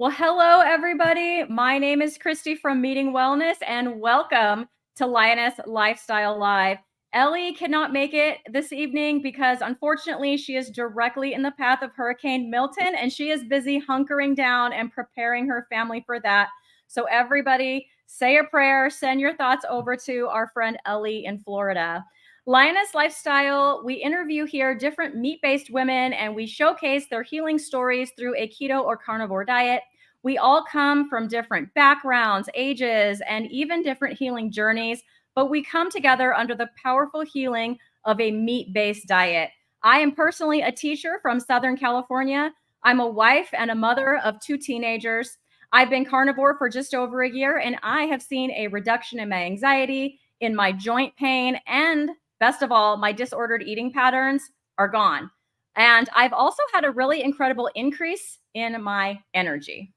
Well, hello, everybody. My name is Cristie from Meeting Wellness, and welcome to Lioness Lifestyle Live. Ellie cannot make it this evening because, unfortunately, she is directly in the path of Hurricane Milton, and she is busy hunkering down and preparing her family for that. So, everybody, say a prayer, send your thoughts over to our friend Ellie in Florida. Lioness Lifestyle, we interview here different meat-based women and we showcase their healing stories through a keto or carnivore diet. We all come from different backgrounds, ages, and even different healing journeys, but we come together under the powerful healing of a meat-based diet. I am personally a teacher from Southern California. I'm a wife and a mother of 2 teenagers. I've been carnivore for just over a year, and I have seen a reduction in my anxiety, in my joint pain, and best of all, my disordered eating patterns are gone. And I've also had a really incredible increase in my energy.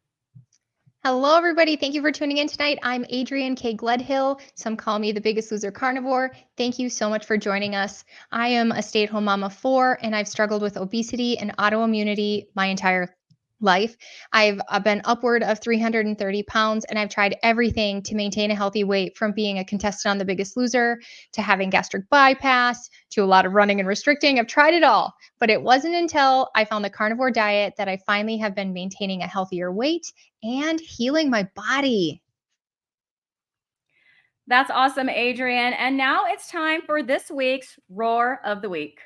Hello, everybody. Thank you for tuning in tonight. I'm Adrian K. Gledhill. Some call me the Biggest Loser Carnivore. Thank you so much for joining us. I am a stay-at-home mom of 4, and I've struggled with obesity and autoimmunity my entire life. I've been upward of 330 pounds, and I've tried everything to maintain a healthy weight, from being a contestant on The Biggest Loser to having gastric bypass to a lot of running and restricting. I've tried it all, but it wasn't until I found the carnivore diet that I finally have been maintaining a healthier weight and healing my body. That's awesome, Adrian. And now it's time for this week's Roar of the Week.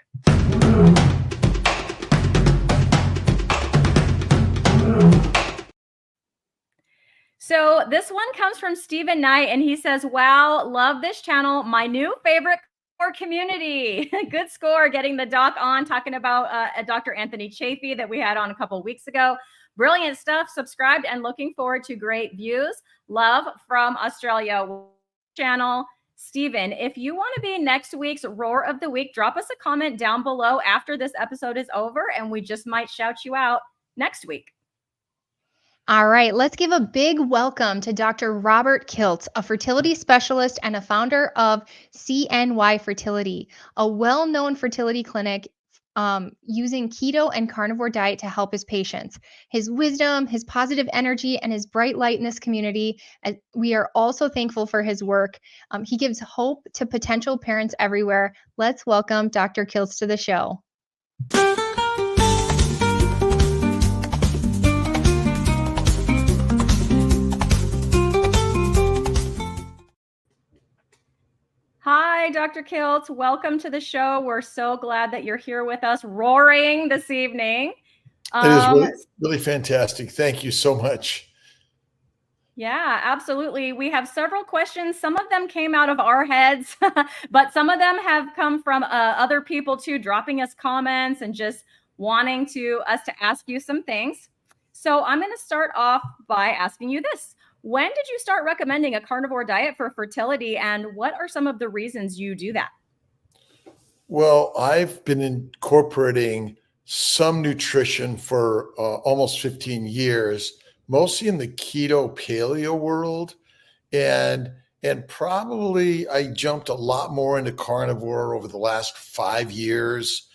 So this one comes from Stephen Knight, and he says, wow, love this channel. My new favorite community. Good score getting the doc on, talking about Dr. Anthony Chafee that we had on a couple of weeks ago. Brilliant stuff. Subscribed and looking forward to great views. Love from Australia channel. Stephen, if you want to be next week's Roar of the Week, drop us a comment down below after this episode is over, and we just might shout you out next week. All right, let's give a big welcome to Dr. Robert Kiltz, a fertility specialist and a founder of CNY Fertility, a well-known fertility clinic using keto and carnivore diet to help his patients. His wisdom, his positive energy, and his bright light in this community, we are also thankful for his work. He gives hope to potential parents everywhere. Let's welcome Dr. Kiltz to the show. Hi, Dr. Kiltz. Welcome to the show. We're so glad that you're here with us, roaring this evening. It is really fantastic. Thank you so much. Yeah, absolutely. We have several questions. Some of them came out of our heads, but some of them have come from other people too, dropping us comments and just wanting us to ask you some things. So I'm going to start off by asking you this. When did you start recommending a carnivore diet for fertility, and what are some of the reasons you do that? Well, I've been incorporating some nutrition for almost 15 years, mostly in the keto paleo world. And probably I jumped a lot more into carnivore over the last 5 years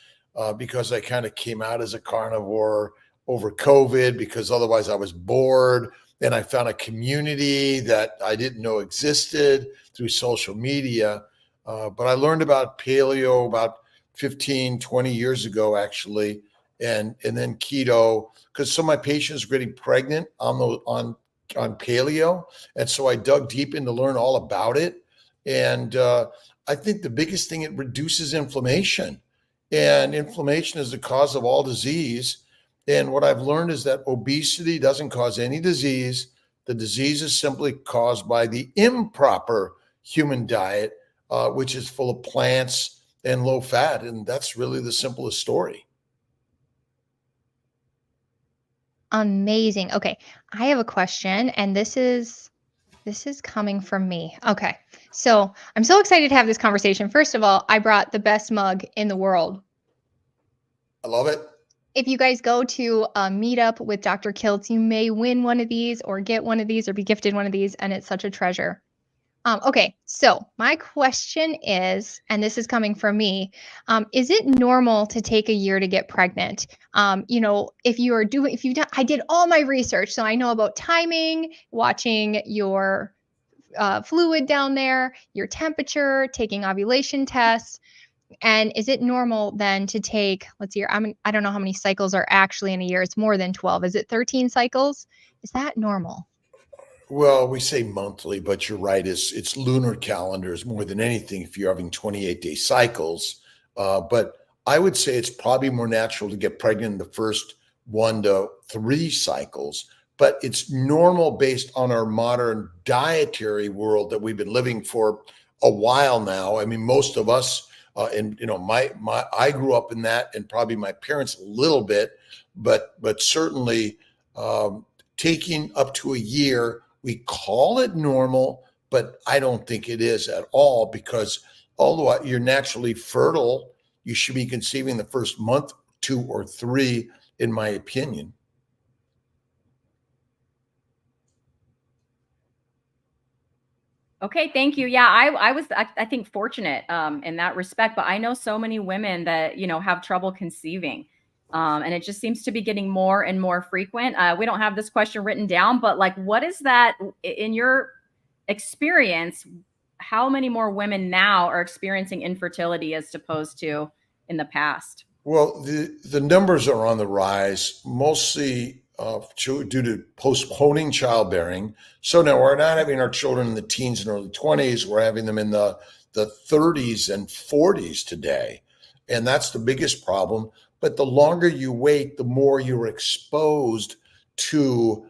because I kind of came out as a carnivore over COVID, because otherwise I was bored. And I found a community that I didn't know existed through social media. But I learned about paleo about 15, 20 years ago, actually, and then keto, because some of my patients were getting pregnant on paleo. And so I dug deep in to learn all about it. And I think the biggest thing, it reduces inflammation. And inflammation is the cause of all disease. And what I've learned is that obesity doesn't cause any disease. The disease is simply caused by the improper human diet, which is full of plants and low fat. And that's really the simplest story. Amazing. Okay, I have a question, and this is coming from me. Okay, so I'm so excited to have this conversation. First of all, I brought the best mug in the world. I love it. If you guys go to a meetup with Dr. Kiltz, you may win one of these or get one of these or be gifted one of these, and it's such a treasure. Okay, so my question is, and this is coming from me, is it normal to take a year to get pregnant? If you've done, I did all my research, so I know about timing, watching your fluid down there, your temperature, taking ovulation tests. And is it normal then to take, let's see, I don't know how many cycles are actually in a year. It's more than 12. Is it 13 cycles? Is that normal? Well, we say monthly, but you're right. It's lunar calendars more than anything if you're having 28-day cycles. But I would say it's probably more natural to get pregnant in the first 1 to 3 cycles. But it's normal based on our modern dietary world that we've been living for a while now. I mean, most of us, and I grew up in that, and probably my parents a little bit, but certainly taking up to a year. We call it normal, but I don't think it is at all, because although you're naturally fertile, you should be conceiving the first month, 2 or 3, in my opinion. Okay, thank you. Yeah, I was, I think, fortunate in that respect, but I know so many women that, have trouble conceiving. And it just seems to be getting more and more frequent. We don't have this question written down, but like, what is that in your experience? How many more women now are experiencing infertility as opposed to in the past? Well, the numbers are on the rise, mostly due to postponing childbearing. So now we're not having our children in the teens and early 20s. We're having them in the 30s and 40s today. And that's the biggest problem. But the longer you wait, the more you're exposed to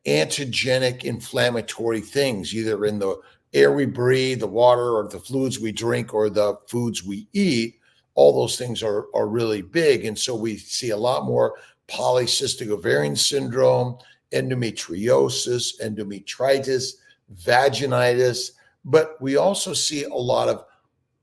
antigenic inflammatory things, either in the air we breathe, the water, or the fluids we drink, or the foods we eat. All those things are really big. And so we see a lot more polycystic ovarian syndrome, endometriosis, endometritis, vaginitis. But we also see a lot of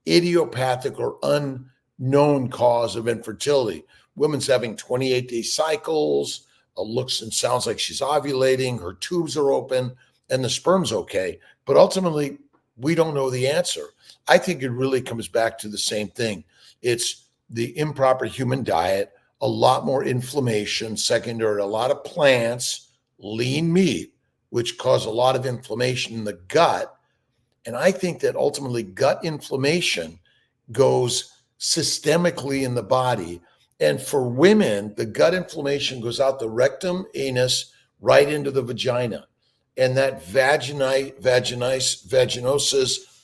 idiopathic or unknown cause of infertility. Women's having 28-day cycles, looks and sounds like she's ovulating, her tubes are open, and the sperm's okay. But ultimately, we don't know the answer. I think it really comes back to the same thing. It's the improper human diet, a lot more inflammation, secondary, a lot of plants, lean meat, which cause a lot of inflammation in the gut. And I think that ultimately gut inflammation goes systemically in the body. And for women, the gut inflammation goes out the rectum, anus, right into the vagina. And that vaginosis,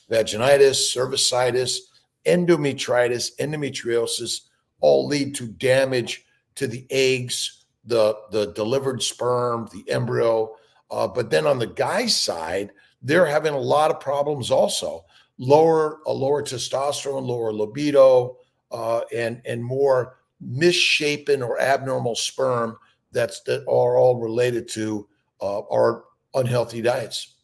vaginitis, cervicitis, endometritis, endometriosis all lead to damage to the eggs, the delivered sperm, the embryo. But then on the guy's side, they're having a lot of problems also. Lower testosterone, lower libido, and more misshapen or abnormal sperm that are all related to our unhealthy diets.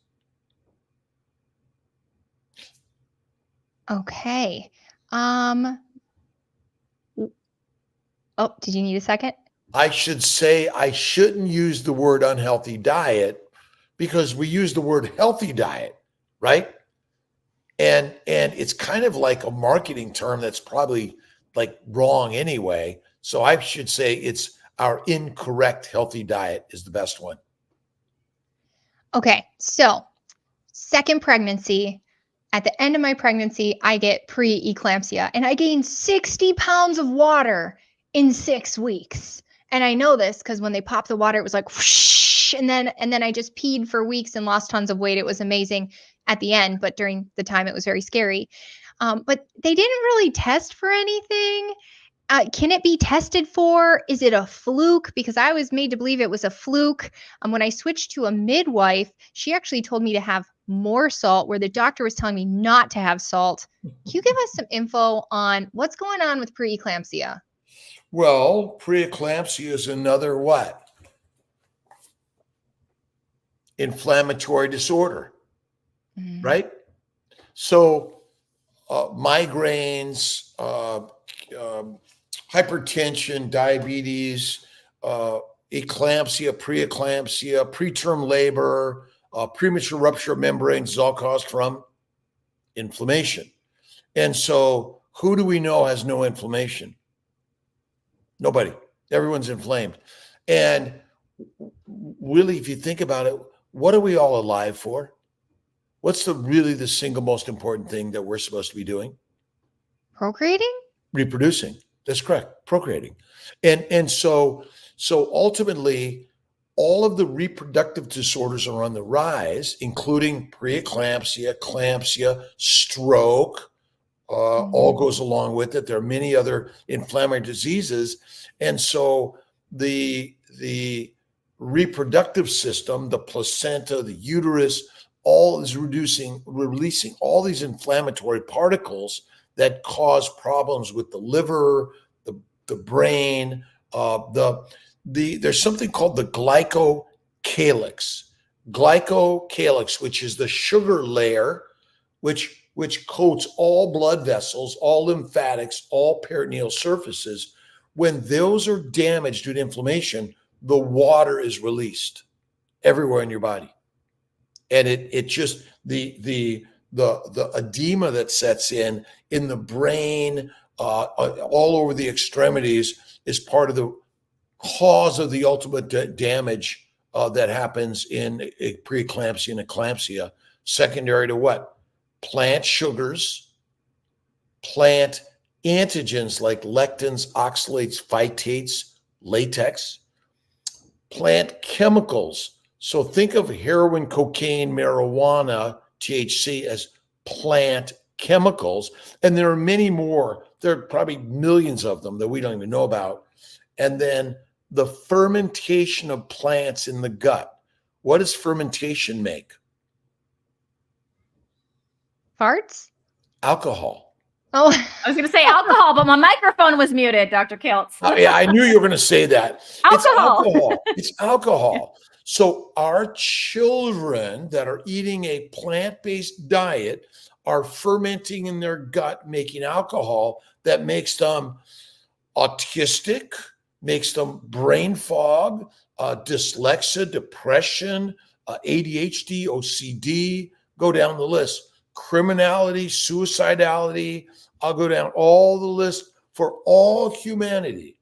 Okay. Oh, did you need a second? I should say I shouldn't use the word unhealthy diet, because we use the word healthy diet, right? And it's kind of like a marketing term that's probably like wrong anyway. So I should say it's our incorrect healthy diet is the best one. Okay, so second pregnancy. At the end of my pregnancy, I get pre-eclampsia, and I gained 60 pounds of water in 6 weeks. And I know this because when they popped the water, it was like whoosh, and then I just peed for weeks and lost tons of weight. It was amazing at the end, but during the time it was very scary. But they didn't really test for anything. Can it be tested for? Is it a fluke? Because I was made to believe it was a fluke. When I switched to a midwife, she actually told me to have more salt, where the doctor was telling me not to have salt. Can you give us some info on what's going on with preeclampsia? Well, preeclampsia is another what? Inflammatory disorder, right? So migraines, hypertension, diabetes, eclampsia, preeclampsia, preterm labor, premature rupture of membranes is all caused from inflammation. And so who do we know has no inflammation? Nobody. Everyone's inflamed. And really, if you think about it, what are we all alive for? What's really the single most important thing that we're supposed to be doing? Procreating? Reproducing. That's correct. Procreating. And so ultimately, all of the reproductive disorders are on the rise, including preeclampsia, eclampsia, stroke, all goes along with it. There are many other inflammatory diseases. And so the reproductive system, the placenta, the uterus, all is releasing all these inflammatory particles that cause problems with the liver, the brain, there's something called the glycocalyx, which is the sugar layer, which coats all blood vessels, all lymphatics, all peritoneal surfaces. When those are damaged due to inflammation, the water is released everywhere in your body. And it just, the edema that sets in the brain, all over the extremities is part of the cause of the ultimate damage that happens in preeclampsia and eclampsia, secondary to what? Plant sugars, plant antigens like lectins, oxalates, phytates, latex, plant chemicals. So think of heroin, cocaine, marijuana, THC as plant chemicals. And there are many more. There are probably millions of them that we don't even know about. And then the fermentation of plants in the gut. What does fermentation make? Farts? Alcohol. Oh, I was going to say alcohol, but my microphone was muted, Dr. Kiltz. Yeah, I knew you were going to say that. Alcohol. It's alcohol. So our children that are eating a plant-based diet are fermenting in their gut, making alcohol that makes them autistic, makes them brain fog, dyslexia, depression, ADHD, OCD, go down the list. Criminality, suicidality, I'll go down all the list for all humanity.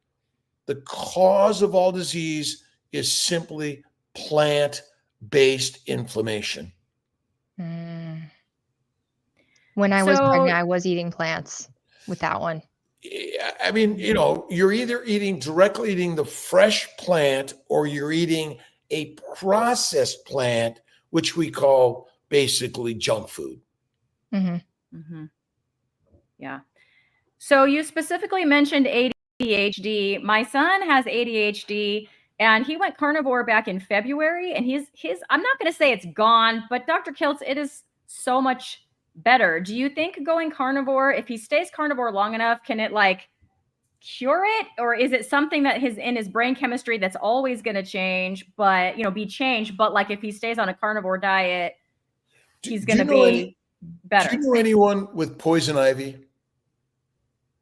The cause of all disease is simply plant-based inflammation. when I was pregnant, I was eating plants with that one. I mean, you're either directly eating the fresh plant or you're eating a processed plant, which we call basically junk food. Mm-hmm. Mm-hmm. Yeah. So you specifically mentioned ADHD. My son has ADHD and he went carnivore back in February, and his I'm not going to say it's gone, but Dr. Kiltz, it is so much better. Do you think going carnivore, if he stays carnivore long enough, can it like cure it? Or is it something that in his brain chemistry that's always going to change, but be changed, but like if he stays on a carnivore diet, he's going to be better? Do you know anyone with poison ivy?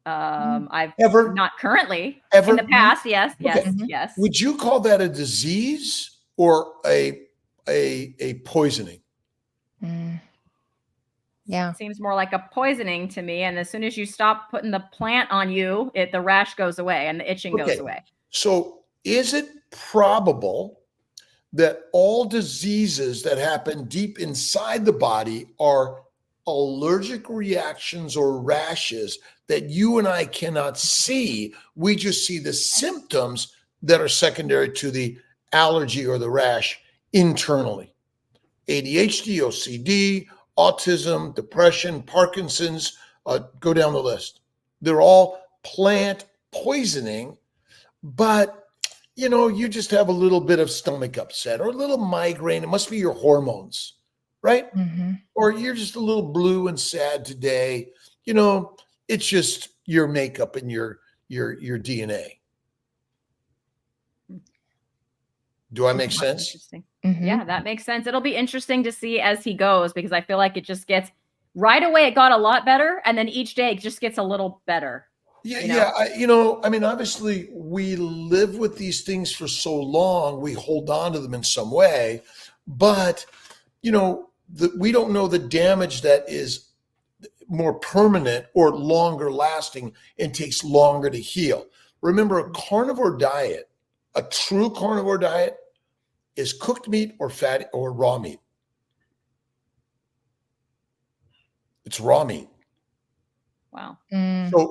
I've ever not currently ever in the past. Yes. Okay. Yes. Would you call that a disease or a poisoning? Yeah. It seems more like a poisoning to me. And as soon as you stop putting the plant on you, the rash goes away and the itching goes away. So is it probable that all diseases that happen deep inside the body are allergic reactions or rashes that you and I cannot see? We just see the symptoms that are secondary to the allergy or the rash internally. ADHD, OCD, autism, depression, Parkinson's, go down the list. They're all plant poisoning, but you just have a little bit of stomach upset or a little migraine. It must be your hormones, right? Mm-hmm. Or you're just a little blue and sad today. It's just your makeup and your DNA. Do I make sense? Interesting. Mm-hmm. Yeah, that makes sense. It'll be interesting to see as he goes, because I feel like it just gets right away. It got a lot better. And then each day it just gets a little better. Yeah. I mean, obviously we live with these things for so long, we hold on to them in some way, but we don't know the damage that is more permanent or longer lasting and takes longer to heal. Remember, a carnivore diet, a true carnivore diet, is cooked meat or fatty or raw meat. It's raw meat. Wow.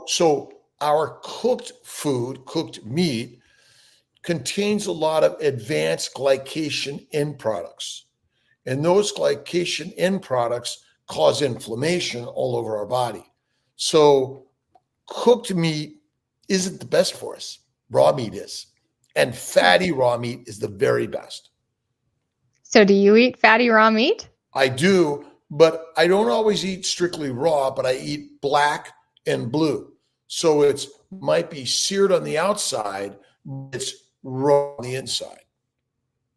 So our cooked food, cooked meat, contains a lot of advanced glycation end products. And those glycation end products cause inflammation all over our body. So cooked meat isn't the best for us. Raw meat is. And fatty raw meat is the very best. So do you eat fatty raw meat? I do, but I don't always eat strictly raw, but I eat black and blue. So it might be seared on the outside, but it's raw on the inside.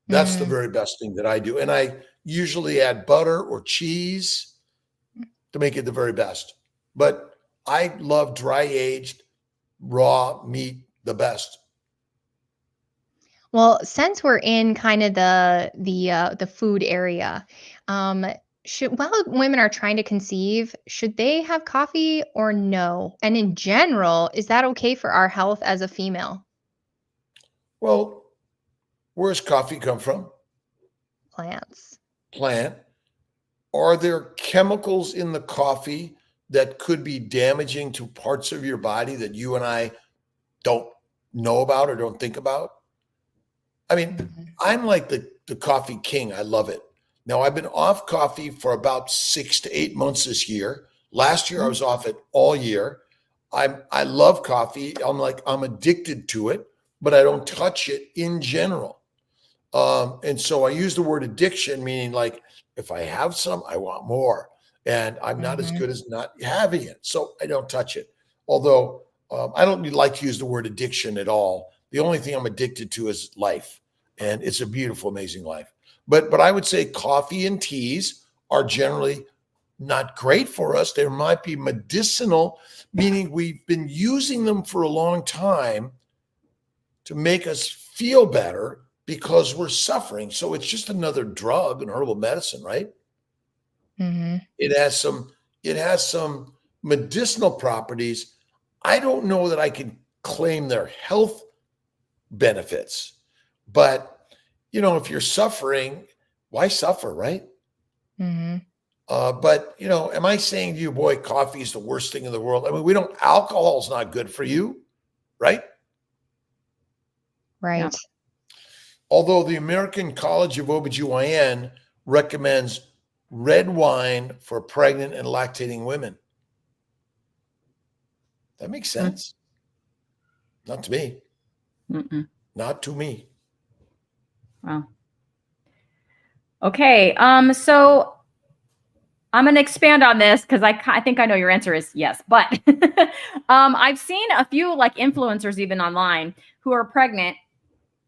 That's the very best thing that I do. And I usually add butter or cheese to make it the very best. But I love dry aged raw meat the best. Well, since we're in kind of the food area, while women are trying to conceive, should they have coffee or no? And in general, is that okay for our health as a female? Well, where's coffee come from? Plants. Plant. Are there chemicals in the coffee that could be damaging to parts of your body that you and I don't know about or don't think about? I mean, I'm like the coffee king. I love it. Now, I've been off coffee for about 6 to 8 months this year. Last year, I was off it all year. I love coffee. I'm addicted to it, but I don't touch it in general. And so I use the word addiction, meaning like if I have some, I want more. And I'm not as good as not having it. So I don't touch it. Although I don't like to use the word addiction at all. The only thing I'm addicted to is life. And it's a beautiful, amazing life. But I would say coffee and teas are generally not great for us. They might be medicinal, meaning we've been using them for a long time to make us feel better because we're suffering. So it's just another drug, an herbal medicine, right? It has some medicinal properties. I don't know that I can claim their health benefits, but if you're suffering, why suffer, right? But am I saying to you, boy, coffee is the worst thing in the world? I mean, alcohol's not good for you, right? Right. Yeah. Although the American College of OBGYN recommends red wine for pregnant and lactating women. That makes sense. Not to me. Not to me. Wow. Okay. So I'm going to expand on this because I think I know your answer is yes, but I've seen a few like influencers even online who are pregnant,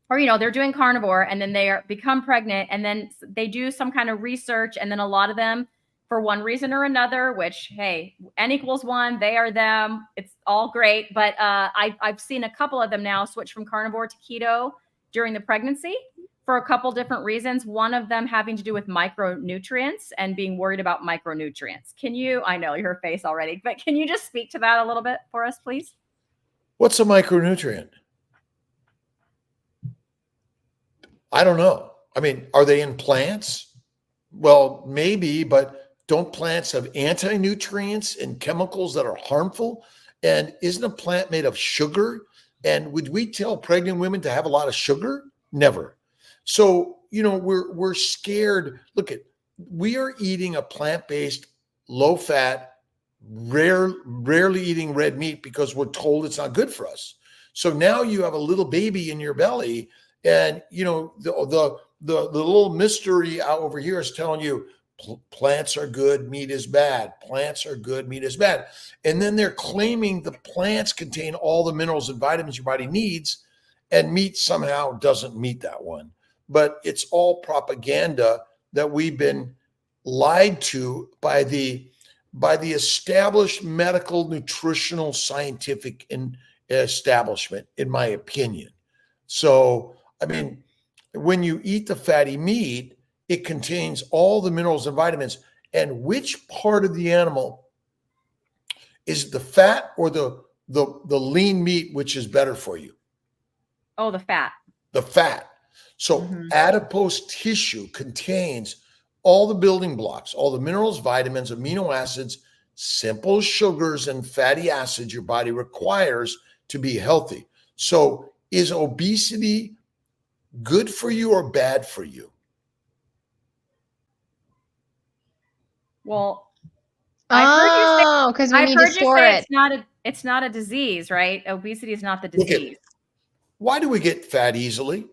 or they're doing carnivore and then they become pregnant and then they do some kind of research, and then a lot of them, for one reason or another, which hey, N=1, they are them, it's all great, but I've seen a couple of them now switch from carnivore to keto during the pregnancy for a couple different reasons. One of them having to do with micronutrients and being worried about micronutrients. I know your face already, but can you just speak to that a little bit for us, please? What's a micronutrient? I don't know. I mean, are they in plants? Well, maybe, but don't plants have anti-nutrients and chemicals that are harmful? And isn't a plant made of sugar? And would we tell pregnant women to have a lot of sugar? Never. So, we're scared. Look, we are eating a plant-based, low-fat, rarely eating red meat because we're told it's not good for us. So now you have a little baby in your belly, and the little mystery out over here is telling you plants are good, meat is bad. Plants are good, meat is bad. And then they're claiming the plants contain all the minerals and vitamins your body needs, and meat somehow doesn't meet that one. But it's all propaganda that we've been lied to by the established medical, nutritional, scientific establishment, in my opinion. So, I mean, when you eat the fatty meat, it contains all the minerals and vitamins. And which part of the animal is the fat or the lean meat, which is better for you? Oh, the fat. The fat. So adipose tissue contains all the building blocks, all the minerals, vitamins, amino acids, simple sugars, and fatty acids your body requires to be healthy. So is obesity good for you or bad for you? Well, because we need to store it. It's not a disease, right? Obesity is not the Look at- disease. Why do we get fat easily?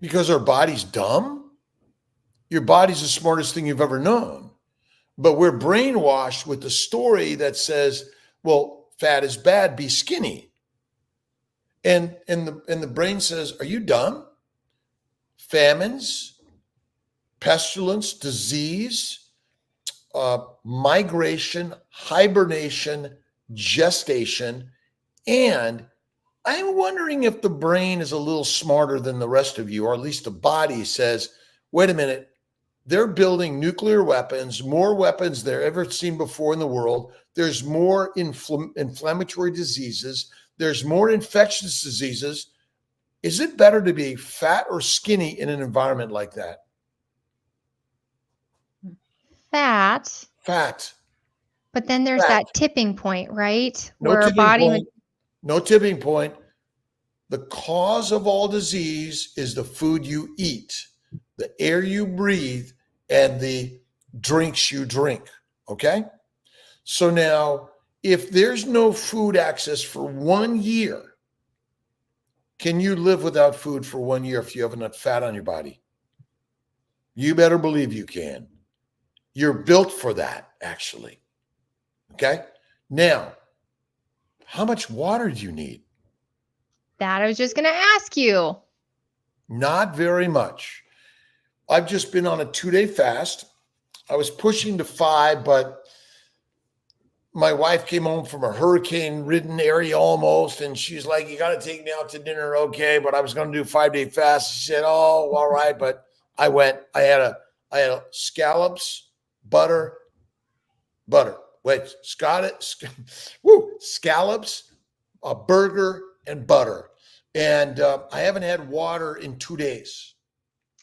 Because our body's dumb? Your body's the smartest thing you've ever known. But we're brainwashed with the story that says, well, fat is bad, be skinny. And the brain says, are you dumb? Famines, pestilence, disease, migration, hibernation, gestation, and I'm wondering if the brain is a little smarter than the rest of you, or at least the body says, wait a minute, they're building nuclear weapons, more weapons they've ever seen before in the world. There's more inflammatory diseases. There's more infectious diseases. Is it better to be fat or skinny in an environment like that? Fat. Fat. But then there's that tipping point, right? No Where our tipping body point. No tipping point. The cause of all disease is the food you eat, the air you breathe, and the drinks you drink. Okay? So now, if there's no food access for 1 year, can you live without food for 1 year if you have enough fat on your body? You better believe you can. You're built for that, actually. Okay? Now, how much water do you need? That I was just going to ask you. Not very much. I've just been on a 2-day fast. I was pushing to 5, but my wife came home from a hurricane-ridden area almost, and she's like, you got to take me out to dinner, okay? But I was going to do a 5-day fast. She said, oh, all right. But I went. I had scallops, butter. Wait, scallops, a burger, and butter. And I haven't had water in 2 days.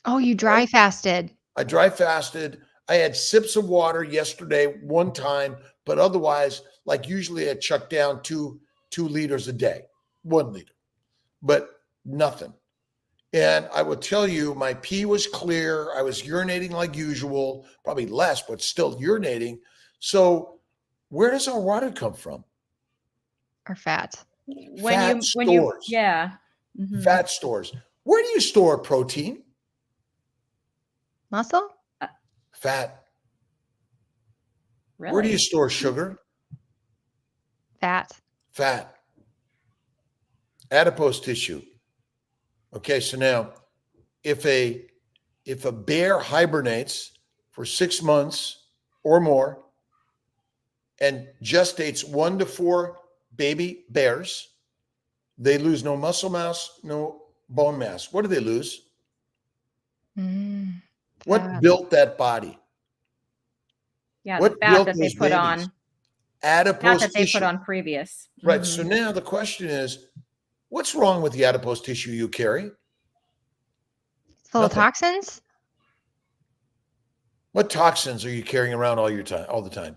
Oh, you dry fasted. I dry fasted. I had sips of water yesterday one time, but otherwise, like usually I chuck down 2 liters a day, 1 liter, but nothing. And I will tell you, my pee was clear. I was urinating like usual, probably less, but still urinating. So where does our water come from? Or fat. Fat stores. Yeah. Mm-hmm. Fat stores. Where do you store protein? Muscle? Fat. Really? Where do you store sugar? Fat. Fat. Adipose tissue. Okay, so now if a bear hibernates for 6 months or more and gestates 1 to 4 baby bears, they lose no muscle mass, no bone mass. What do they lose? What built that body? Yeah, what the fat that they put babies? on. Adipose Fat that they tissue. put on previous. Right. So now the question is, what's wrong with the adipose tissue you carry? Full Nothing. of toxins? What toxins are you carrying around all the time?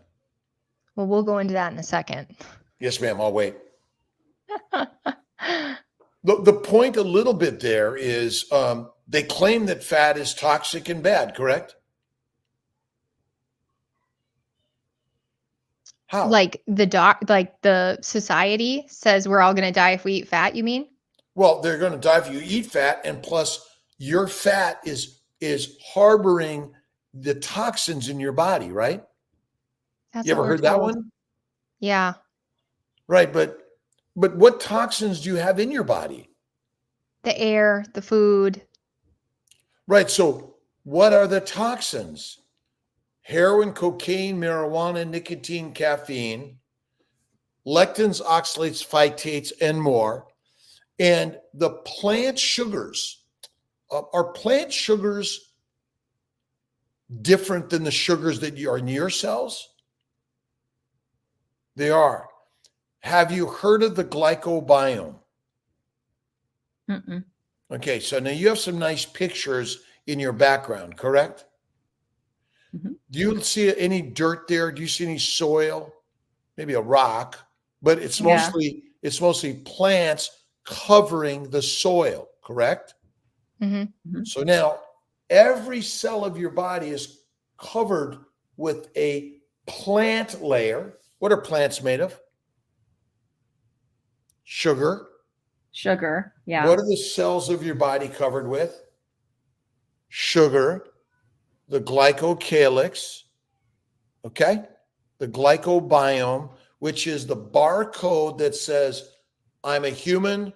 Well, we'll go into that in a second. Yes, ma'am. I'll wait. The point a little bit there is they claim that fat is toxic and bad, correct? How? Like the society says we're all going to die if we eat fat, you mean? Well, they're going to die if you eat fat, and plus your fat is harboring the toxins in your body, right? That's You ever what we're heard that told. one? Yeah. Right, but what toxins do you have in your body? The air, the food. Right, so what are the toxins? Heroin, cocaine, marijuana, nicotine, caffeine, lectins, oxalates, phytates, and more. And the plant sugars, are plant sugars different than the sugars that are in your cells? They are. Have you heard of the glycobiome? Mm-mm. Okay, so now you have some nice pictures in your background, correct? Mhm. Do you see any dirt there? Do you see any soil? Maybe a rock, but it's Yeah. mostly plants covering the soil, correct? Mhm. Mhm. So now every cell of your body is covered with a plant layer. What are plants made of? Sugar. Sugar. Yeah. What are the cells of your body covered with? Sugar, the glycocalyx, okay? The glycobiome, which is the barcode that says, I'm a human,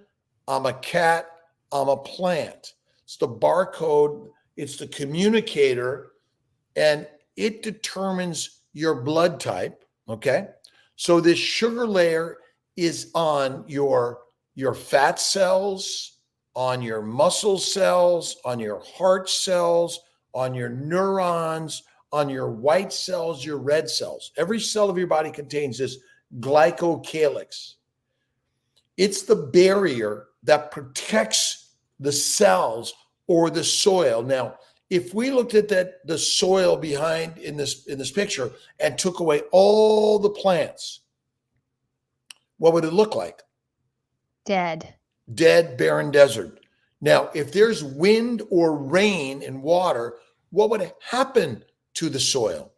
I'm a cat, I'm a plant. It's the barcode, it's the communicator, and it determines your blood type, okay? So this sugar layer is on your fat cells, on your muscle cells, on your heart cells, on your neurons, on your white cells, your red cells. Every cell of your body contains this glycocalyx. It's the barrier that protects the cells or the soil. Now, if we looked at the soil behind in this picture and took away all the plants, what would it look like? Dead. Dead, barren desert. Now, if there's wind or rain and water, what would happen to the soil?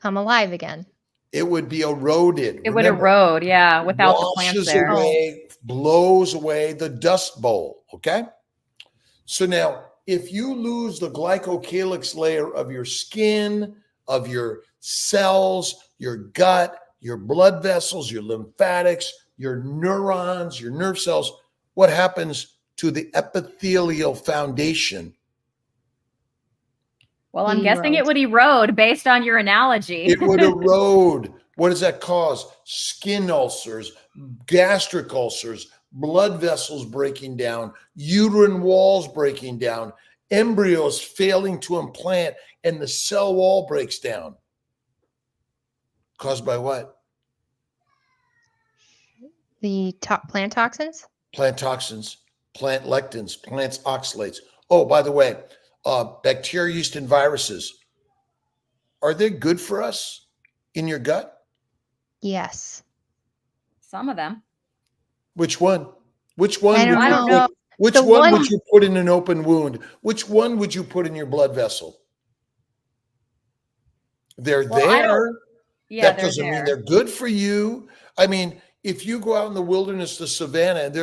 Come alive again. It would be eroded. It would erode, yeah, without the plants Washes there. away, blows away the dust bowl. Okay. So now, if you lose the glycocalyx layer of your skin, of your cells, your gut, your blood vessels, your lymphatics, your neurons, your nerve cells, what happens to the epithelial foundation? Well, I'm It guessing it erodes. would erode based on your analogy. It would erode. What does that cause? Skin ulcers, gastric ulcers, blood vessels breaking down, uterine walls breaking down, embryos failing to implant, and the cell wall breaks down. Caused by what? The plant toxins? Plant toxins, plant lectins, plant oxalates. Oh, by the way, bacteria, yeast, and viruses, are they good for us in your gut? Yes. Some of them. Which one? Which one I don't would you know. put? Which The one one- would you put in an open wound? Which one would you put in your blood vessel? They're Well, I there. don't- Yeah, That they're doesn't mean there. they're good for you. I mean, if you go out in the wilderness, the savannah, and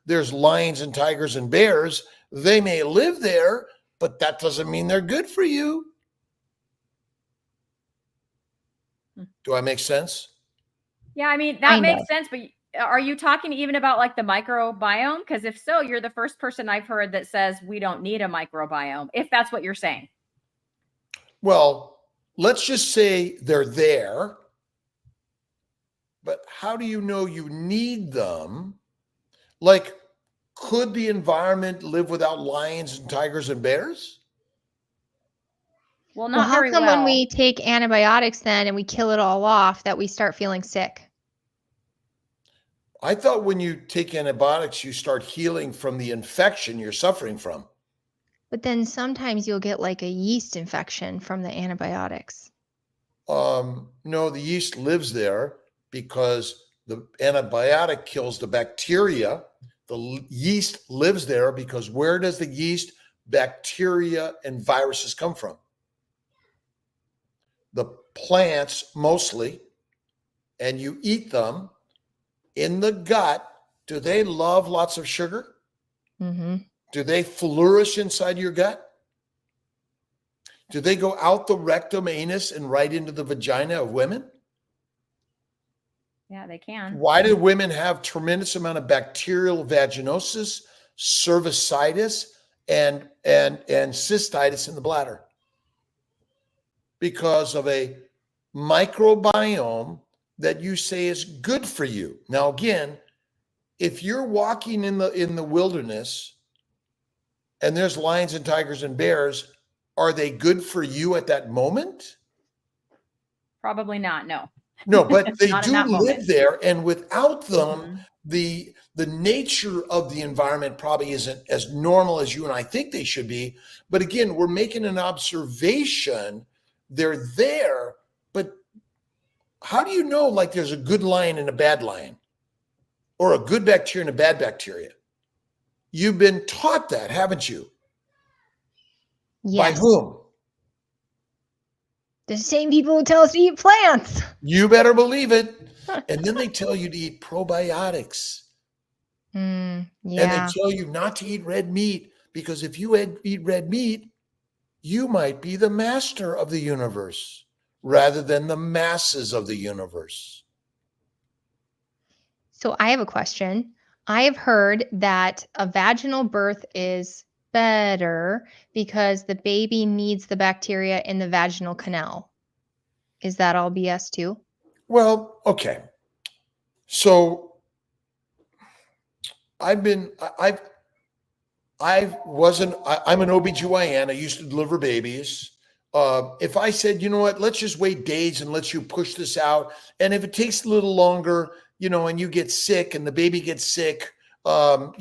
there's lions and tigers and bears, they may live there, but that doesn't mean they're good for you. Do I make sense? Yeah, I mean, that Kind makes of. sense, but are you talking even about like the microbiome? Because if so, you're the first person I've heard that says we don't need a microbiome, if that's what you're saying. Well, let's just say they're there, but how do you know you need them? Like, could the environment live without lions and tigers and bears? Well, Well, not how very come well. when we take antibiotics then and we kill it all off that we start feeling sick? I thought when you take antibiotics, you start healing from the infection you're suffering from. But then sometimes you'll get like a yeast infection from the antibiotics. No, the yeast lives there because the antibiotic kills the bacteria. The yeast lives there because where does the yeast, bacteria, and viruses come from? The plants mostly, and you eat them in the gut. Do they love lots of sugar? Mm-hmm. Do they flourish inside your gut? Do they go out the rectum, anus, and right into the vagina of women? Yeah, they can. Why do women have tremendous amount of bacterial vaginosis, cervicitis, and cystitis in the bladder? Because of a microbiome that you say is good for you. Now, again, if you're walking in the wilderness and there's lions and tigers and bears, are they good for you at that moment? Probably not. No. No, but they Not in do that live moment. there, and without them, Mhm. the nature of the environment probably isn't as normal as you and I think they should be. But again, we're making an observation. They're there, but how do you know like there's a good lion and a bad lion, or a good bacteria and a bad bacteria? You've been taught that, haven't you? By Yes. whom? The same people who tell us to eat plants. You better believe it. And then they tell you to eat probiotics. And they Yeah. tell you not to eat red meat, because if you eat red meat, you might be the master of the universe rather than the masses of the universe. So I have a question. I have heard that a vaginal birth is better because the baby needs the bacteria in the vaginal canal. Is that all BS too? Well, okay. So I'm an OBGYN. I used to deliver babies. If I said, you know what, let's just wait days and let you push this out. And if it takes a little longer, and you get sick and the baby gets sick, but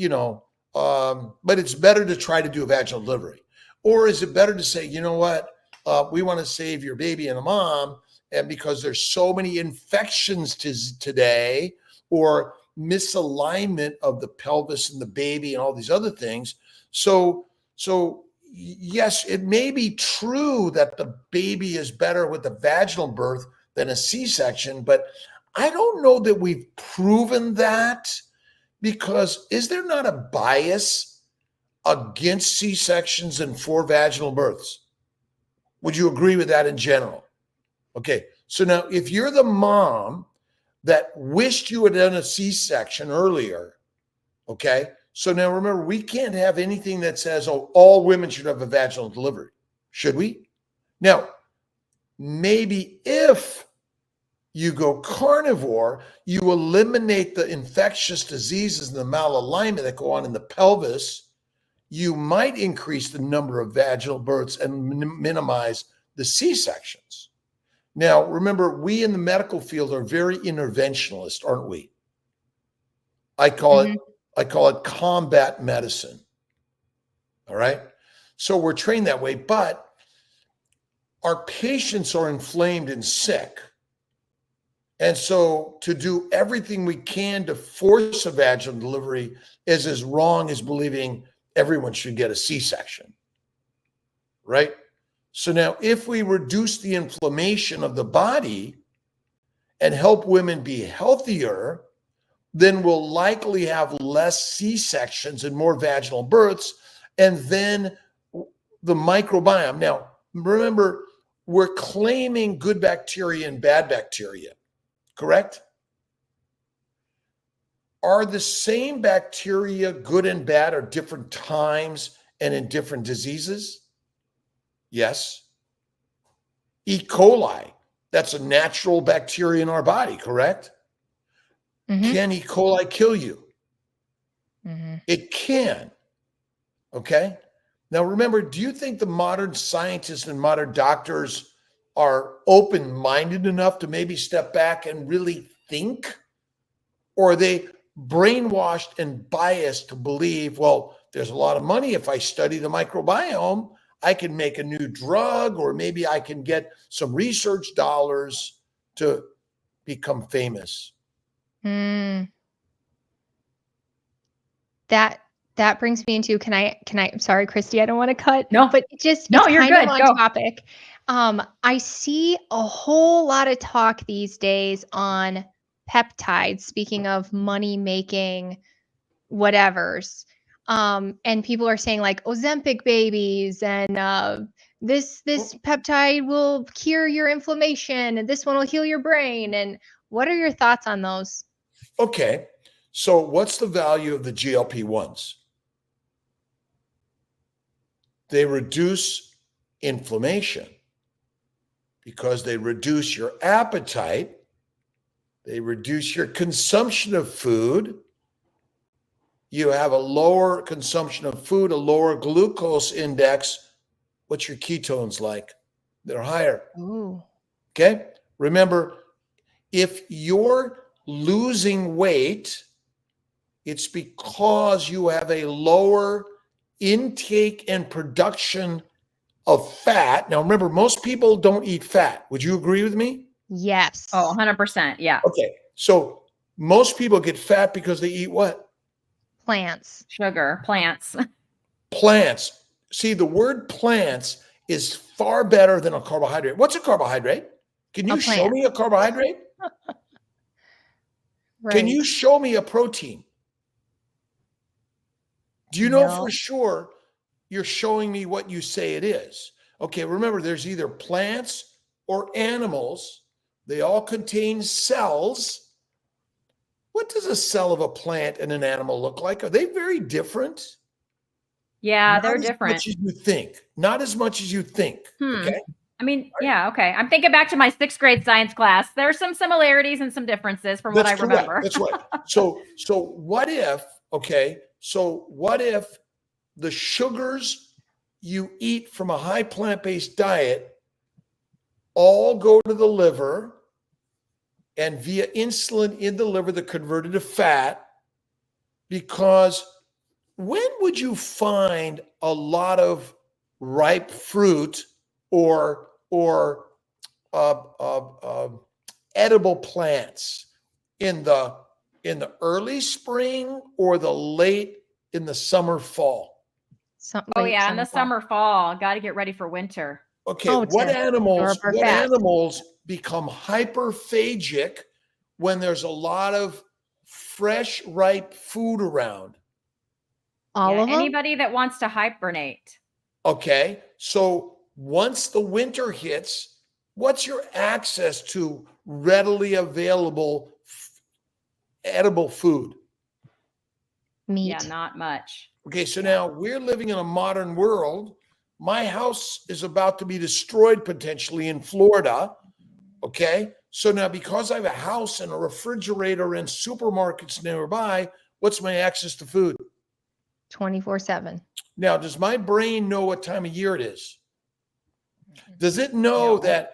it's better to try to do a vaginal delivery. Or is it better to say, you know what, we want to save your baby and the mom, and because there's so many infections today, or misalignment of the pelvis and the baby and all these other things. So yes, it may be true that the baby is better with a vaginal birth than a C-section, but I don't know that we've proven that, because is there not a bias against C-sections and for vaginal births? Would you agree with that in general? Okay, so now if you're the mom that wished you had done a C-section earlier, okay, so now remember, we can't have anything that says, oh, all women should have a vaginal delivery. Should we? Now, maybe if you go carnivore, you eliminate the infectious diseases and the malalignment that go on in the pelvis, you might increase the number of vaginal births and minimize the C-sections. Now, remember, we in the medical field are very interventionalist, aren't we? I call it combat medicine. All right. So we're trained that way, but our patients are inflamed and sick. And so to do everything we can to force a vaginal delivery is as wrong as believing everyone should get a C-section. Right? So now if we reduce the inflammation of the body and help women be healthier, then we'll likely have less C-sections and more vaginal births. And then the microbiome. Now, remember, we're claiming good bacteria and bad bacteria, correct? Are the same bacteria good and bad at different times and in different diseases? Yes. E. coli, that's a natural bacteria in our body, correct? Can E. coli kill you? It can. Okay. Now, remember, do you think the modern scientists and modern doctors are open-minded enough to maybe step back and really think? Or are they brainwashed and biased to believe, well, there's a lot of money if I study the microbiome, I can make a new drug, or maybe I can get some research dollars to become famous? That brings me into, can I, I'm sorry, Cristie, I don't want to cut. No, but it's you're kind good. of on Go. topic. I see a whole lot of talk these days on peptides, speaking of money making whatevers. And people are saying like Ozempic babies and this peptide will cure your inflammation and this one will heal your brain. And what are your thoughts on those? Okay. So what's the value of the GLP-1s? They reduce inflammation because they reduce your appetite. They reduce your consumption of food. you have a lower consumption of food, a lower glucose index. What's your ketones like? They're higher. Ooh. Okay. Remember, if you're losing weight, it's because you have a lower intake and production of fat. Now, remember, most people don't eat fat. Would you agree with me? Yes. Oh, 100%. Yeah. Okay. So most people get fat because they eat what? Plants. Sugar, plants. Plants. See, the word plants is far better than a carbohydrate. What's a carbohydrate? Can you show me a carbohydrate? Right. Can you show me a protein? Do you know for sure you're showing me what you say it is? Okay, remember, there's either plants or animals. They all contain cells. What does a cell of a plant and an animal look like? Are they very different? Yeah, they're different. Not as much as you think. Not as much as you think. Okay. I mean, yeah, okay. I'm thinking back to my 6th grade science class. There are some similarities and some differences from what I remember. That's right. So what if, okay, so what if the sugars you eat from a high plant-based diet all go to the liver, and via insulin in the liver, they're converted to fat? Because when would you find a lot of ripe fruit or edible plants in the early spring or the late in the summer, fall? Oh yeah, in the summer, fall. Got to get ready for winter. Okay, what animals become hyperphagic when there's a lot of fresh, ripe food around? All of them? Anybody that wants to hibernate. Okay, so once the winter hits, what's your access to readily available edible food? Meat. Yeah, not much. Okay, so now we're living in a modern world. My house is about to be destroyed potentially in Florida. Okay, so now because I have a house and a refrigerator and supermarkets nearby, what's my access to food? 24/7. Now, does my brain know what time of year it is? Does it know that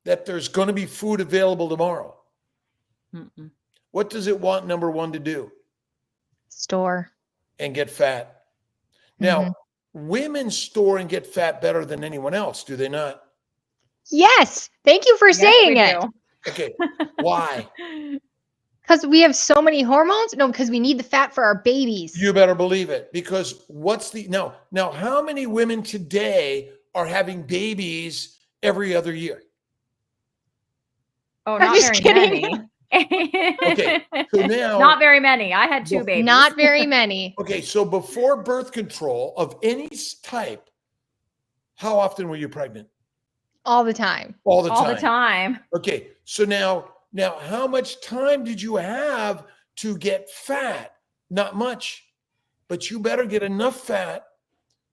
there's going to be food available tomorrow? Mm-mm. What does it want, number one, to do? Store. And get fat. Now, women store and get fat better than anyone else, do they not? Yes. Thank you for saying it. Okay. Why? Because we have so many hormones? No, because we need the fat for our babies. You better believe it. Because what's the now how many women today are having babies every other year? Oh, not very many. Okay. So now, not very many. I had 2 babies. Not very many. Okay, so before birth control of any type, how often were you pregnant? All the time. All the time. All the time. Okay, so now how much time did you have to get fat? Not much, but you better get enough fat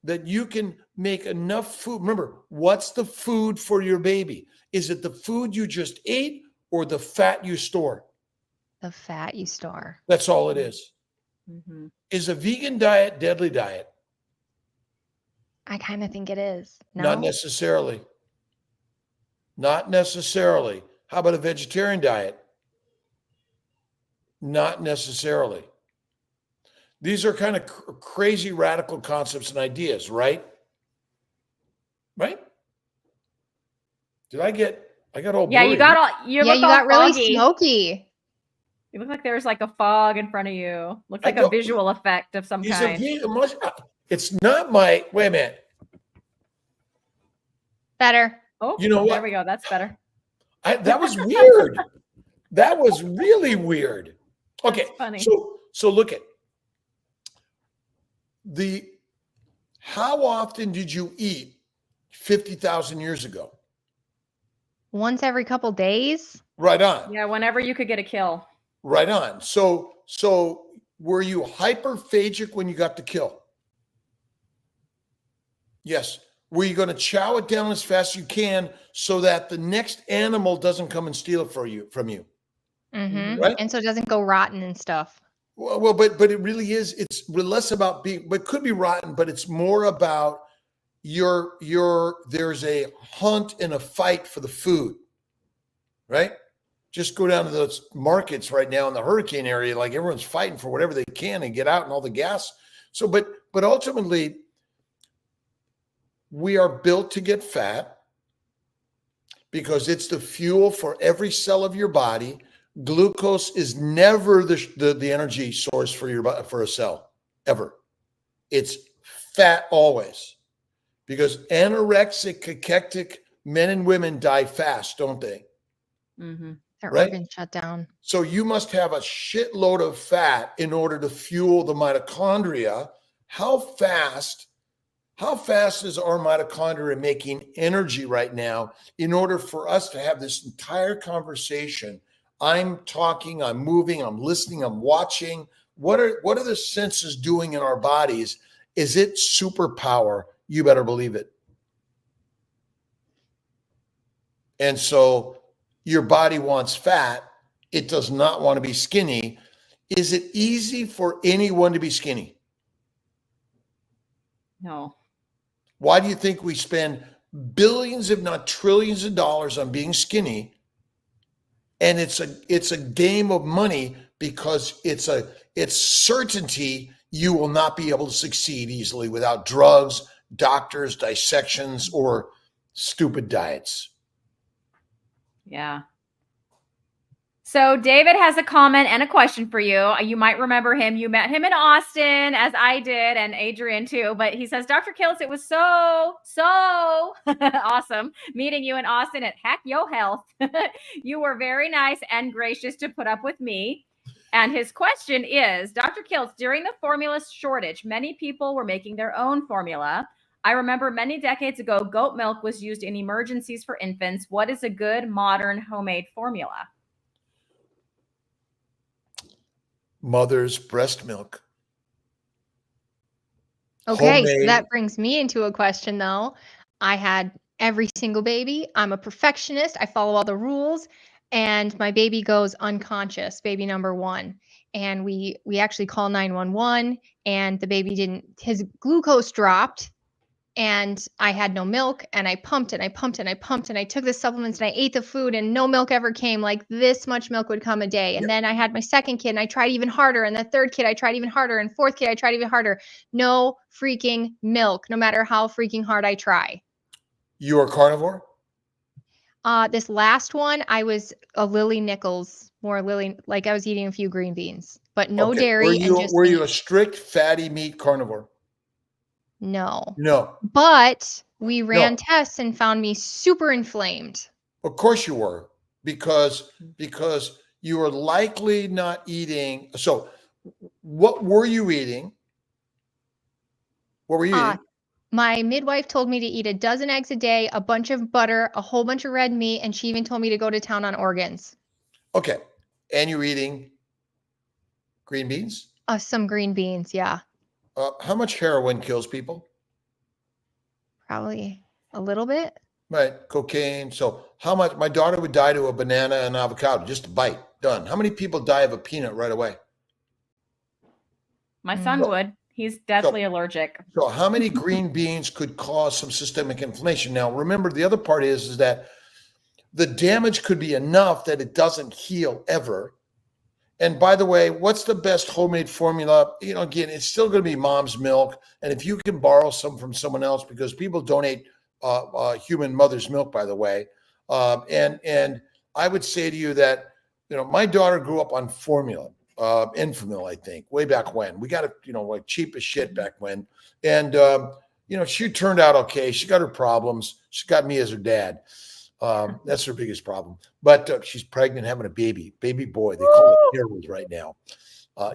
that you can make enough food. Remember, what's the food for your baby? Is it the food you just ate or the fat you store? The fat you store. That's all it is. Mm-hmm. Is a vegan diet deadly diet? I kind of think it is. No? Not necessarily. Not necessarily. How about a vegetarian diet? Not necessarily. These are kind of crazy radical concepts and ideas, right? Right? I got all Yeah, blurry. you got really foggy. smoky. You look like there's like a fog in front of you. Looks like a visual effect of some kind. It's not my, wait a minute. Better. Oh, you know what? There we go. That's better. That was weird. That was really weird. Okay. That's funny. So look at how often did you eat 50,000 years ago? Once every couple days. Right on. Yeah, whenever you could get a kill. Right on. So were you hyperphagic when you got the kill? Yes. Were you going to chow it down as fast as you can so that the next animal doesn't come and steal it from you? Mm-hmm. Right? And so it doesn't go rotten and stuff. Well, but it really is. It's less about being, but could be rotten, but it's more about there's a hunt and a fight for the food, right? Just go down to those markets right now in the hurricane area, like everyone's fighting for whatever they can and get out and all the gas. So, but ultimately, we are built to get fat because it's the fuel for every cell of your body. Glucose is never the energy source for a cell, ever. It's fat always, because anorexic, cachectic men and women die fast, don't they? Mm-hmm. Their right? organs shut down. So you must have a shitload of fat in order to fuel the mitochondria. How fast is our mitochondria making energy right now in order for us to have this entire conversation? I'm talking, I'm moving, I'm listening, I'm watching. What are the senses doing in our bodies? Is it superpower? You better believe it. And so your body wants fat. It does not want to be skinny. Is it easy for anyone to be skinny? No. Why do you think we spend billions, if not trillions of dollars on being skinny? And it's a game of money, because it's certainty you will not be able to succeed easily without drugs, doctors, dissections, or stupid diets. Yeah. So David has a comment and a question for you. You might remember him. You met him in Austin, as I did, and Adrian too. But he says, Dr. Kiltz, it was so awesome meeting you in Austin at Hack Yo Health. You were very nice and gracious to put up with me. And his question is, Dr. Kiltz, during the formula shortage, many people were making their own formula. I remember many decades ago, goat milk was used in emergencies for infants. What is a good modern homemade formula? Mother's breast milk. Okay, so Homemade. that brings me into a question though. I had every single baby. I'm a perfectionist. I follow all the rules, and my baby goes unconscious, baby number 1. And we actually call 911, and the baby his glucose dropped, and I had no milk, and I pumped and I pumped and I pumped, and I took the supplements and I ate the food, and no milk ever came. Like, this much milk would come a day. And then I had my second kid and I tried even harder. And the third kid, I tried even harder. And fourth kid, I tried even harder. No freaking milk, no matter how freaking hard I try. You are carnivore? This last one, I was a Lily Nichols, more Lily, like I was eating a few green beans, but no dairy. Were you a strict fatty meat carnivore? No. No. But we ran tests and found me super inflamed. Of course you were, because you were likely not eating. So what were you eating? What were you eating? My midwife told me to eat a dozen eggs a day, a bunch of butter, a whole bunch of red meat, and she even told me to go to town on organs. Okay. And you're eating green beans? Some green beans, yeah. How much heroin kills people? Probably a little bit. Right. Cocaine. So how much? My daughter would die to a banana and avocado, just a bite. Done. How many people die of a peanut right away? My son would. He's deathly allergic. So how many green beans could cause some systemic inflammation? Now, remember, the other part is that the damage could be enough that it doesn't heal ever. And by the way, what's the best homemade formula? You know, again, it's still going to be mom's milk. And if you can borrow some from someone else, because people donate human mother's milk, by the way. And I would say to you that, you know, my daughter grew up on formula, Enfamil, I think, way back when. We got it, you know, like cheap as shit back when. And, you know, she turned out okay. She got her problems. She got me as her dad. That's her biggest problem. But she's pregnant, having a baby boy. They call it Harold right now.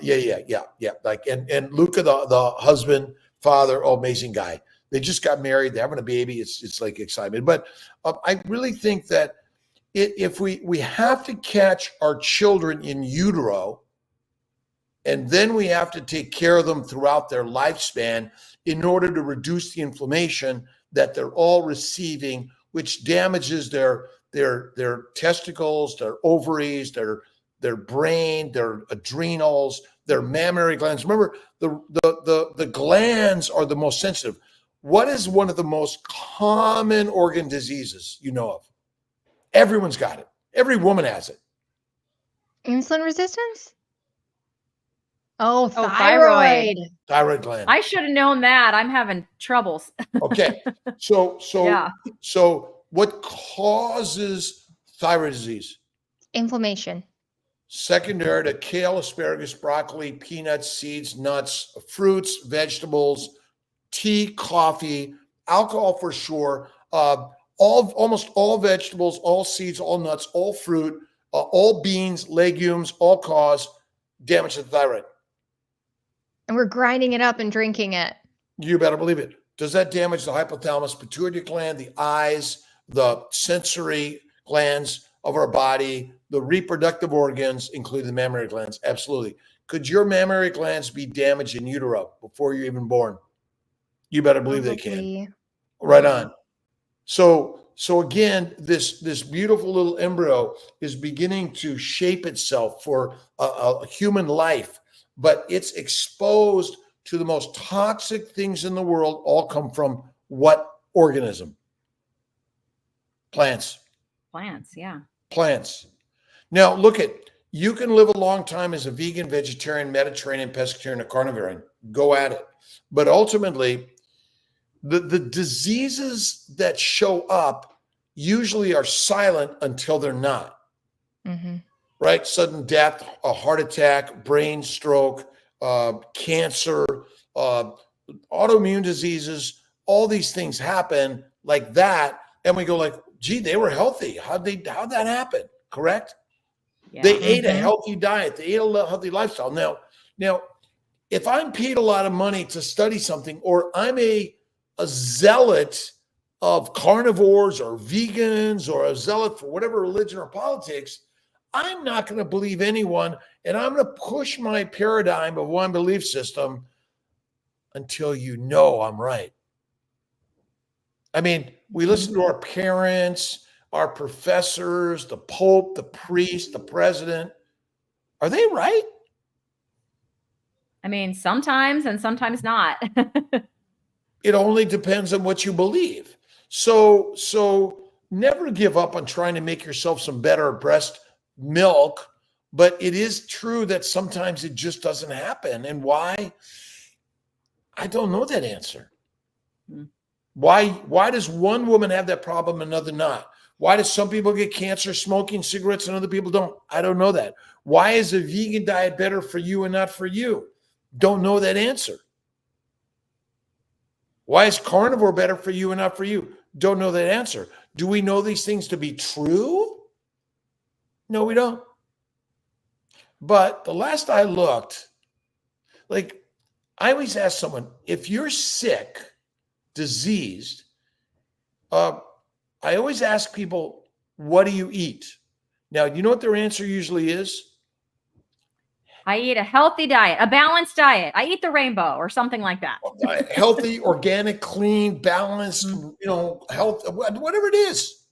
Yeah. Like, and Luca, the husband, father, amazing guy. They just got married. They're having a baby. It's like excitement. But I really think that if we have to catch our children in utero, and then we have to take care of them throughout their lifespan in order to reduce the inflammation that they're all receiving, which damages their testicles, their ovaries, their their brain, their adrenals, their mammary glands. Remember, the glands are the most sensitive. What is one of the most common organ diseases you know of? Everyone's got it. Every woman has it. Insulin resistance? Oh, Oh, thyroid. Thyroid gland. I should have known that. I'm having troubles. Okay. So Yeah. what causes thyroid disease? Inflammation. Secondary to kale, asparagus, broccoli, peanuts, seeds, nuts, fruits, vegetables, tea, coffee, alcohol for sure. Almost all vegetables, all seeds, all nuts, all fruit, all beans, legumes, all cause damage to the thyroid. And we're grinding it up and drinking it. You better believe it. Does that damage the hypothalamus, pituitary gland, the eyes, the sensory glands of our body, the reproductive organs, including the mammary glands? Absolutely. Could your mammary glands be damaged in utero before you're even born? You better believe they can. Right on. So again, this beautiful little embryo is beginning to shape itself for a human life, but it's exposed to the most toxic things in the world. All come from what organism? Plants. Plants, yeah. Plants. Now, look at, you can live a long time as a vegan, vegetarian, Mediterranean, pescatarian, or carnivore. Go at it. But ultimately, the diseases that show up usually are silent until they're not. Mm-hmm. Right? Sudden death, a heart attack, brain stroke, cancer, autoimmune diseases, all these things happen like that. And we go like, gee, they were healthy. How'd that happen? Correct? Yeah. They ate a healthy diet. They ate a healthy lifestyle. Now, if I'm paid a lot of money to study something, or I'm a zealot of carnivores or vegans, or a zealot for whatever religion or politics, I'm not going to believe anyone, and I'm going to push my paradigm of one belief system until you know I'm right. I mean, we listen to our parents, our professors, the Pope, the priest, the president. Are they right? I mean, sometimes and sometimes not. It only depends on what you believe. So never give up on trying to make yourself some better breast milk, but it is true that sometimes it just doesn't happen. And why? I don't know that answer. Why does one woman have that problem and another not? Why do some people get cancer smoking cigarettes and other people don't? I don't know that. Why is a vegan diet better for you and not for you? Don't know that answer. Why is carnivore better for you and not for you? Don't know that answer. Do we know these things to be true? No, we don't. But the last I looked, like, I always ask someone, if you're sick, diseased, I always ask people, what do you eat? Now, you know what their answer usually is? I eat a healthy diet, a balanced diet. I eat the rainbow or something like that. Healthy, organic, clean, balanced, health, whatever it is.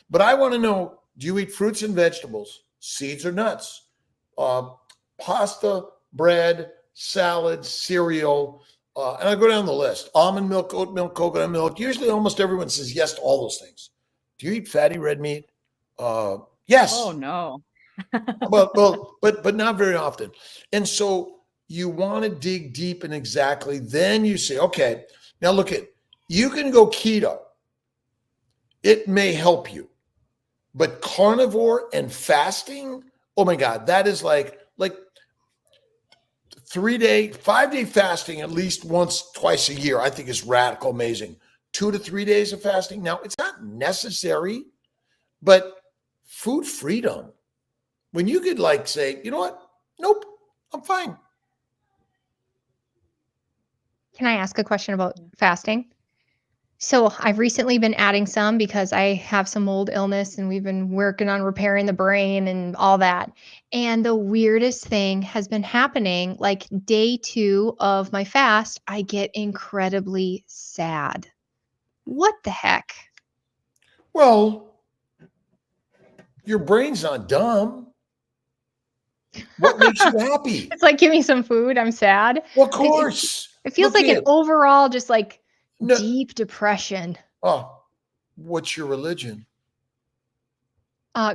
But I want to know, do you eat fruits and vegetables, seeds or nuts, pasta, bread, salad, cereal, and I go down the list: almond milk, oat milk, coconut milk. Usually almost everyone says yes to all those things. Do you eat fatty red meat? Yes. Oh, no. but not very often. And so you want to dig deep in exactly, then you say, okay, now look at, you can go keto. It may help you, but carnivore and fasting, oh my God, that is like 5-day fasting at least once, twice a year, I think is radical amazing. 2 to 3 days of fasting. Now, it's not necessary, but food freedom. When you could say, you know what? Nope, I'm fine. Can I ask a question about fasting? So I've recently been adding some because I have some mold illness and we've been working on repairing the brain and all that. And the weirdest thing has been happening, like day 2 of my fast, I get incredibly sad. What the heck? Well, your brain's not dumb. What makes you happy? It's like, give me some food. I'm sad. Well, of course. It feels Look like an at overall just like no. deep depression. Oh, what's your religion?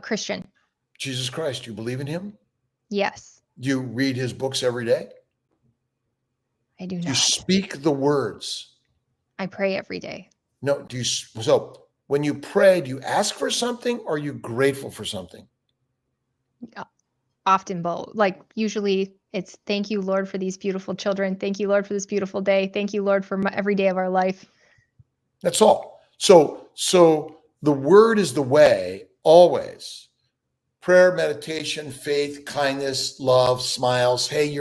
Christian. Jesus Christ. You believe in him? Yes. You read his books every day? I do You not. speak the words. I pray every day. No, so when you pray, do you ask for something or are you grateful for something? Often both. Like usually it's thank you, Lord, for these beautiful children. Thank you, Lord, for this beautiful day. Thank you, Lord, for every day of our life. That's all. So the word is the way always. Prayer, meditation, faith, kindness, love, smiles. Hey,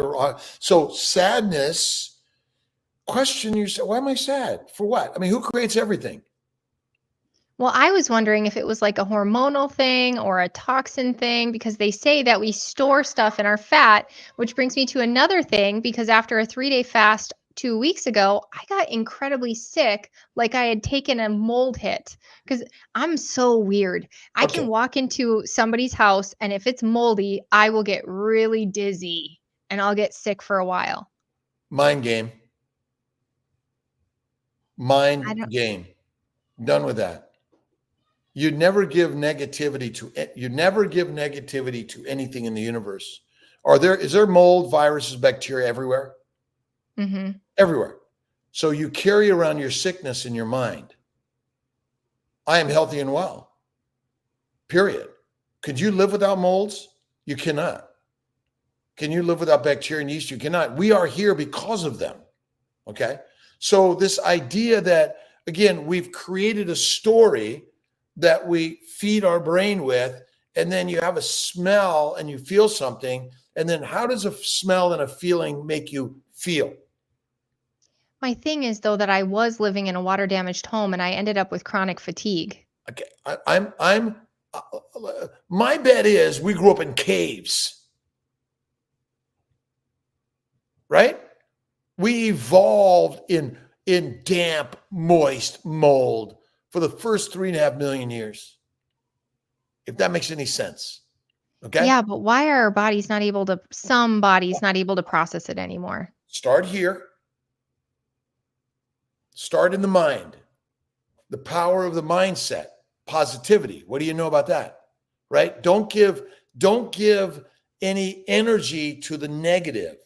so sadness. Question yourself, why am I sad? For what? I mean, who creates everything? Well, I was wondering if it was like a hormonal thing or a toxin thing, because they say that we store stuff in our fat, which brings me to another thing, because after a 3-day fast 2 weeks ago, I got incredibly sick, like I had taken a mold hit, because I'm so weird. I Okay. can walk into somebody's house, and if it's moldy, I will get really dizzy and I'll get sick for a while. Mind game. Mind game. Done with that. You never give negativity to anything in the universe. Is there mold, viruses, bacteria everywhere? Mm-hmm. Everywhere. So you carry around your sickness in your mind. I am healthy and well. Period. Could you live without molds? You cannot. Can you live without bacteria and yeast? You cannot. We are here because of them. Okay. So this idea that, again, we've created a story that we feed our brain with, and then you have a smell and you feel something. And then how does a smell and a feeling make you feel? My thing is, though, that I was living in a water damaged home and I ended up with chronic fatigue. Okay. My bet is we grew up in caves, right? We evolved in damp, moist mold for the first 3.5 million years. If that makes any sense. Okay. Yeah, but why are our bodies not able to, some bodies not able to process it anymore? Start here. Start in the mind. The power of the mindset, positivity. What do you know about that? Right? Don't give any energy to the negative.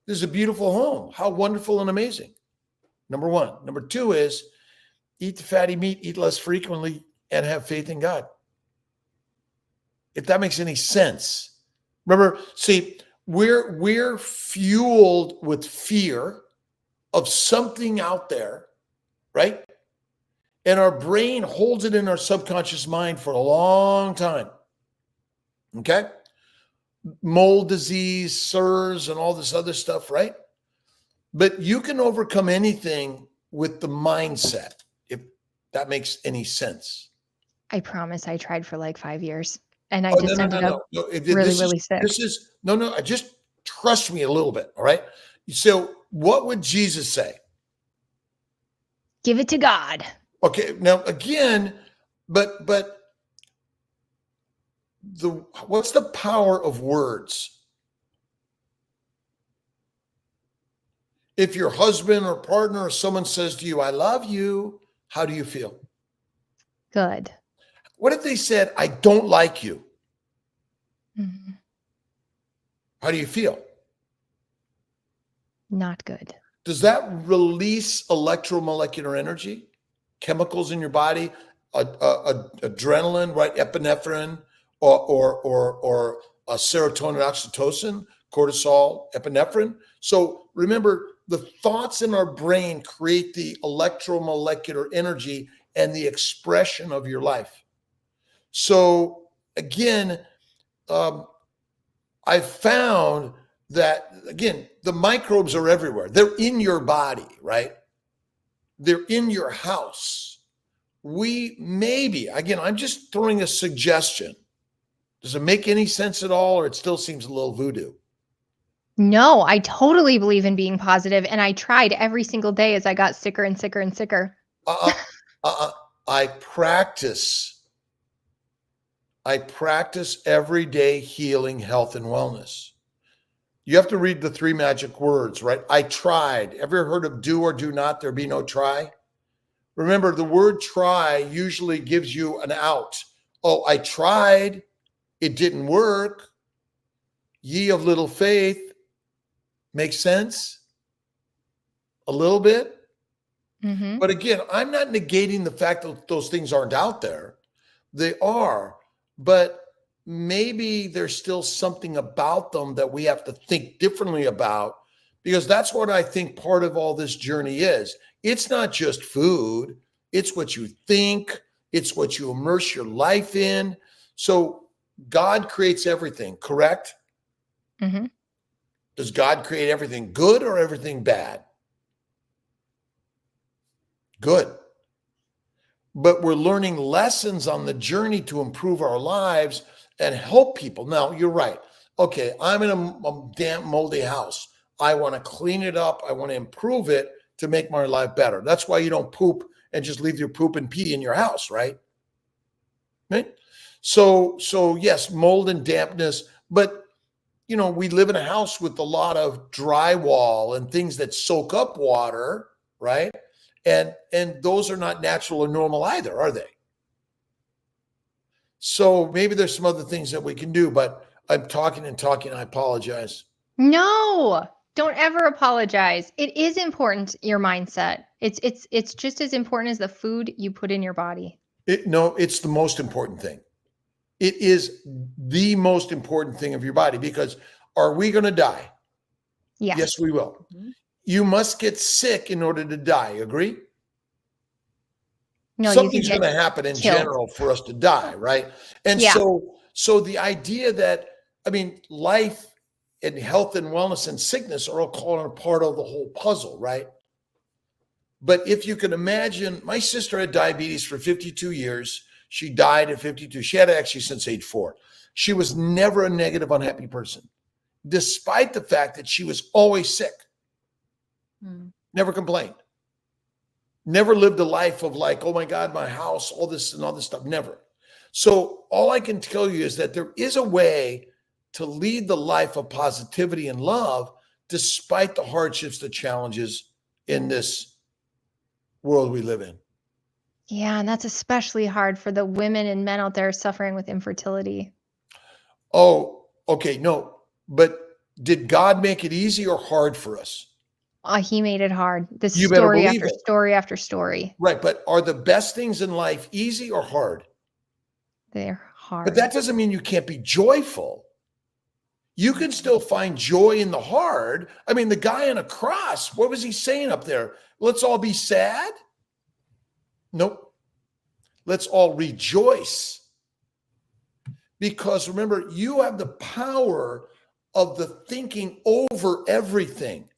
This is a beautiful home. How wonderful and amazing. Number one. Number two is eat the fatty meat, eat less frequently, and have faith in God. If that makes any sense. Remember, see, we're fueled with fear of something out there, right? And our brain holds it in our subconscious mind for a long time. Okay? Mold disease, SIRS, and all this other stuff, right? But you can overcome anything with the mindset, if that makes any sense. I promise I tried for like 5 years and I just ended up really sick. Just trust me a little bit, all right? So what would Jesus say? Give it to God. Okay, now again, but what's the power of words? If your husband or partner or someone says to you, I love you, how do you feel? Good. What if they said, I don't like you? Mm-hmm. How do you feel? Not good. Does that release electromolecular energy, chemicals in your body, adrenaline, right? Epinephrine, or serotonin, oxytocin, cortisol, epinephrine. So remember, the thoughts in our brain create the electromolecular energy and the expression of your life. So again, I found that, again, the microbes are everywhere. They're in your body, right? They're in your house. Again, I'm just throwing a suggestion. Does it make any sense at all, or it still seems a little voodoo? No, I totally believe in being positive, and I tried every single day as I got sicker and sicker and sicker. I practice I practice everyday healing, health, and wellness. You have to read the 3 magic words, right? I tried. Ever heard of do or do not? There be no try. Remember, the word try usually gives you an out. Oh, I tried. It didn't work. Ye of little faith. Makes sense? A little bit? Mm-hmm. But again, I'm not negating the fact that those things aren't out there. They are. But maybe there's still something about them that we have to think differently about, because that's what I think part of all this journey is. It's not just food. It's what you think. It's what you immerse your life in. So God creates everything, correct? Mm-hmm. Does God create everything good or everything bad? Good. But we're learning lessons on the journey to improve our lives and help people. Now, you're right. Okay, I'm in a damp, moldy house. I want to clean it up. I want to improve it to make my life better. That's why you don't poop and just leave your poop and pee in your house, right? Right? So yes, mold and dampness, but we live in a house with a lot of drywall and things that soak up water, right? And those are not natural or normal either, are they? So maybe there's some other things that we can do, but I'm talking and talking. I apologize. No, don't ever apologize. It is important, your mindset. It's just as important as the food you put in your body. No, it's the most important thing. It is the most important thing of your body, because are we going to die? Yes. Yes, we will. Mm-hmm. You must get sick in order to die. Agree? No, something's going to happen in general for us to die, right? And so the idea that, life and health and wellness and sickness are all calling a part of the whole puzzle, right? But if you can imagine, my sister had diabetes for 52 years. She died at 52. She had it actually since age 4. She was never a negative, unhappy person, despite the fact that she was always sick. Never complained. Never lived a life of like, oh my God, my house, all this and all this stuff. Never. So all I can tell you is that there is a way to lead the life of positivity and love, despite the hardships, the challenges in this world we live in. Yeah, and that's especially hard for the women and men out there suffering with infertility. Oh, okay. No, but did God make it easy or hard for us? He made it hard. This You better story believe after it. story after story. Right. But are the best things in life easy or hard? They're hard. But that doesn't mean you can't be joyful. You can still find joy in the hard. The guy on a cross, what was he saying up there? Let's all be sad? Nope. Let's all rejoice. Because remember, you have the power of the thinking over everything.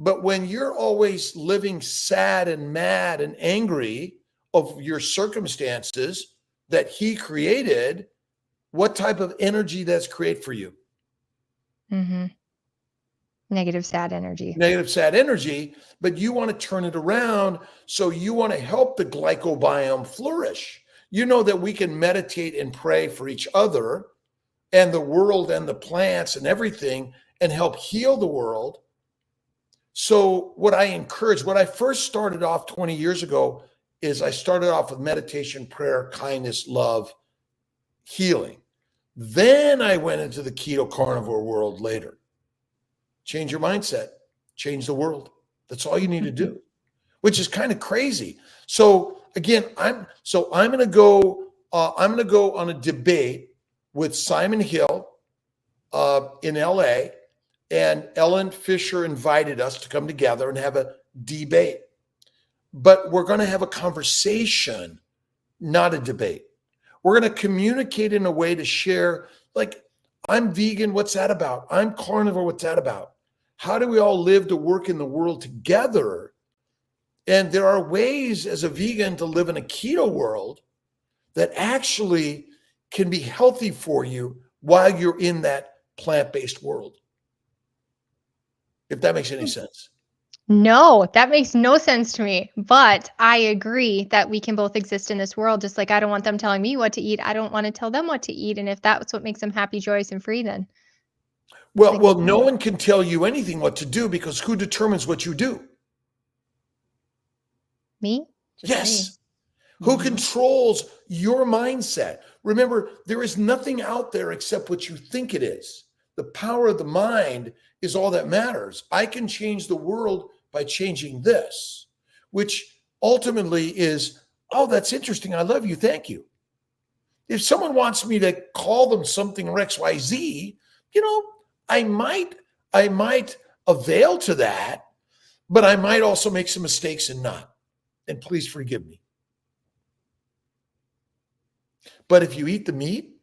But when you're always living sad and mad and angry of your circumstances that he created, what type of energy does create for you? Mm-hmm. Negative, sad energy. Negative, sad energy, but you want to turn it around. So you want to help the glycobiome flourish. You know that we can meditate and pray for each other and the world and the plants and everything and help heal the world. So what I encourage, what I first started off 20 years ago is I started off with meditation, prayer, kindness, love, healing. Then I went into the keto carnivore world later. Change your mindset, change the world. That's all you need to do, which is kind of crazy. So again, I'm going to go on a debate with Simon Hill in LA. And Ellen Fisher invited us to come together and have a debate. But we're going to have a conversation, not a debate. We're going to communicate in a way to share, like, I'm vegan, what's that about? I'm carnivore, what's that about? How do we all live to work in the world together? And there are ways as a vegan to live in a keto world that actually can be healthy for you while you're in that plant-based world. If that makes any sense. No, that makes no sense to me. But I agree that we can both exist in this world. Just like I don't want them telling me what to eat, I don't want to tell them what to eat. And if that's what makes them happy, joyous, and free, then Well, no one can tell you anything what to do, because who determines what you do? me. Just Yes. me. Who controls your mindset? Remember, there is nothing out there except what you think it is. The power of the mind is all that matters. I can change the world by changing this, which ultimately is, oh, that's interesting. I love you. Thank you. If someone wants me to call them something or XYZ, I might avail to that, but I might also make some mistakes and not. And please forgive me. But if you eat the meat,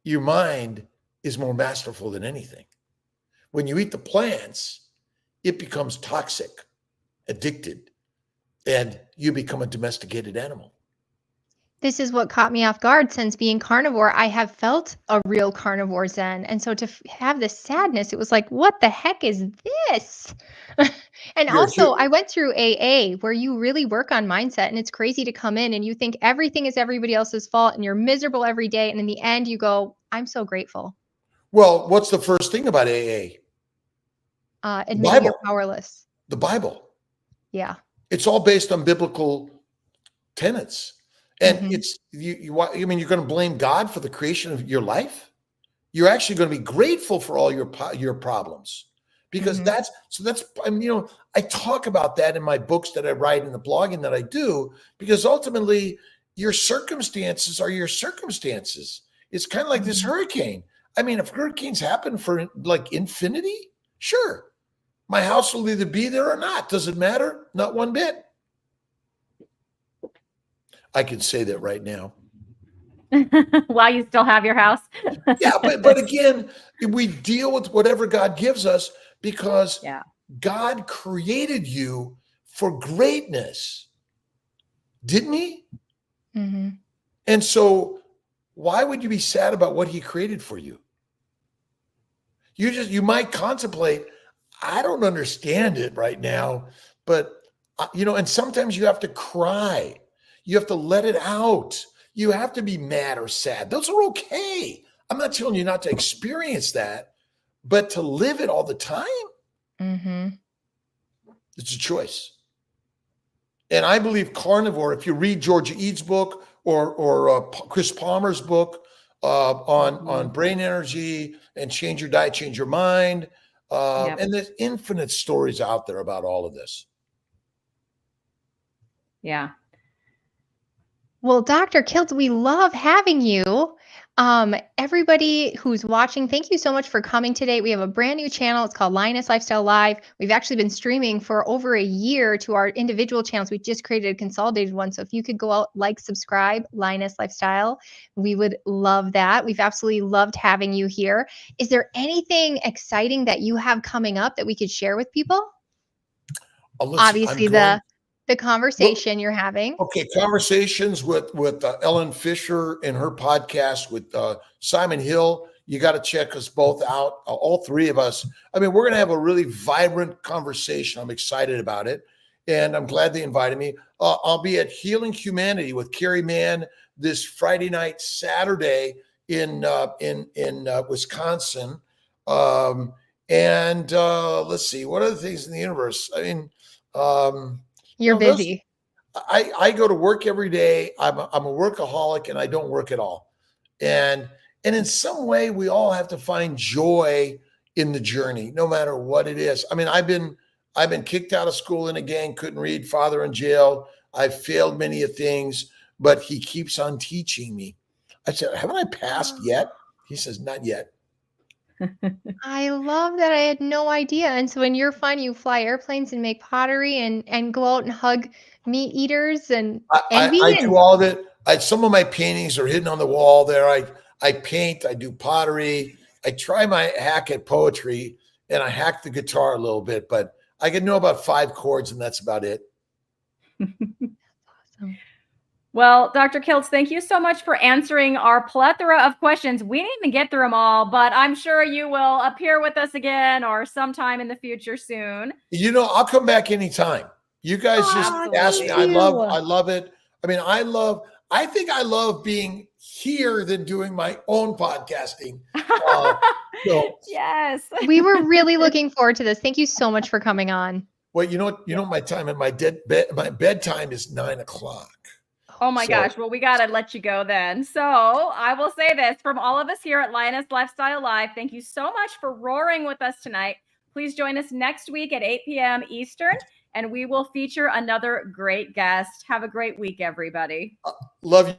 your mind is more masterful than anything. When you eat the plants, it becomes toxic, addicted, and you become a domesticated animal. This is what caught me off guard. Since being carnivore, I have felt a real carnivore zen. And so to have this sadness, it was like, what the heck is this? And also, I went through AA, where you really work on mindset. And it's crazy to come in and you think everything is everybody else's fault and you're miserable every day. And in the end, you go, I'm so grateful. Well, what's the first thing about AA? Admitting you're powerless. The Bible. Yeah. It's all based on biblical tenets. And it's you're going to blame God for the creation of your life? You're actually going to be grateful for all your problems, because I talk about that in my books that I write, in the blogging that I do, because ultimately your circumstances are your circumstances. It's kind of like this hurricane. I mean, if hurricanes happen for like infinity, sure, my house will either be there or not. Does it matter? Not one bit. I can say that right now. While you still have your house. Yeah, but again, we deal with whatever God gives us, because God created you for greatness, didn't he? Mm-hmm. And so why would you be sad about what he created for you? You might contemplate, I don't understand it right now, but and sometimes you have to cry. You have to let it out. You have to be mad or sad. Those are okay. I'm not telling you not to experience that, but to live it all the time, it's a choice. And I believe carnivore, if you read Georgia Eads' book or Chris Palmer's book on brain energy and change your diet, change your mind, and there's infinite stories out there about all of this. Yeah. Well, Dr. Kiltz, we love having you. Everybody who's watching, thank you so much for coming today. We have a brand new channel. It's called Lioness Lifestyle Live. We've actually been streaming for over a year to our individual channels. We just created a consolidated one. So if you could go out, subscribe, Lioness Lifestyle, we would love that. We've absolutely loved having you here. Is there anything exciting that you have coming up that we could share with people? Obviously, the conversation you're having. Okay, conversations with Ellen Fisher and her podcast with Simon Hill. You got to check us both out, all three of us. I mean, we're going to have a really vibrant conversation. I'm excited about it, and I'm glad they invited me. I'll be at Healing Humanity with Carrie Mann this Friday night, Saturday in Wisconsin. And let's see, what are the things in the universe? I mean, you're busy. I go to work every day. I'm a workaholic, and I don't work at all. And in some way, we all have to find joy in the journey, no matter what it is. I mean, I've been kicked out of school in a gang, couldn't read, father in jail. I've failed many of things, but he keeps on teaching me. I said, haven't I passed yet? He says, not yet. I love that. I had no idea. And so when you're fun, you fly airplanes and make pottery and go out and hug meat eaters and I do all of it. Some of my paintings are hidden on the wall there. I paint, I do pottery. I try my hack at poetry, and I hack the guitar a little bit, but I can know about 5 chords, and that's about it. Awesome. Well, Dr. Kiltz, thank you so much for answering our plethora of questions. We didn't even get through them all, but I'm sure you will appear with us again or sometime in the future soon. I'll come back anytime. You guys just ask me. I love it. I mean, I think I love being here than doing my own podcasting. Yes. We were really looking forward to this. Thank you so much for coming on. Well, you know my time and my bedtime is 9 o'clock. Oh my gosh. Well, we got to let you go then. So I will say this from all of us here at Lioness Lifestyle Live. Thank you so much for roaring with us tonight. Please join us next week at 8 p.m. Eastern, and we will feature another great guest. Have a great week, everybody. Love you.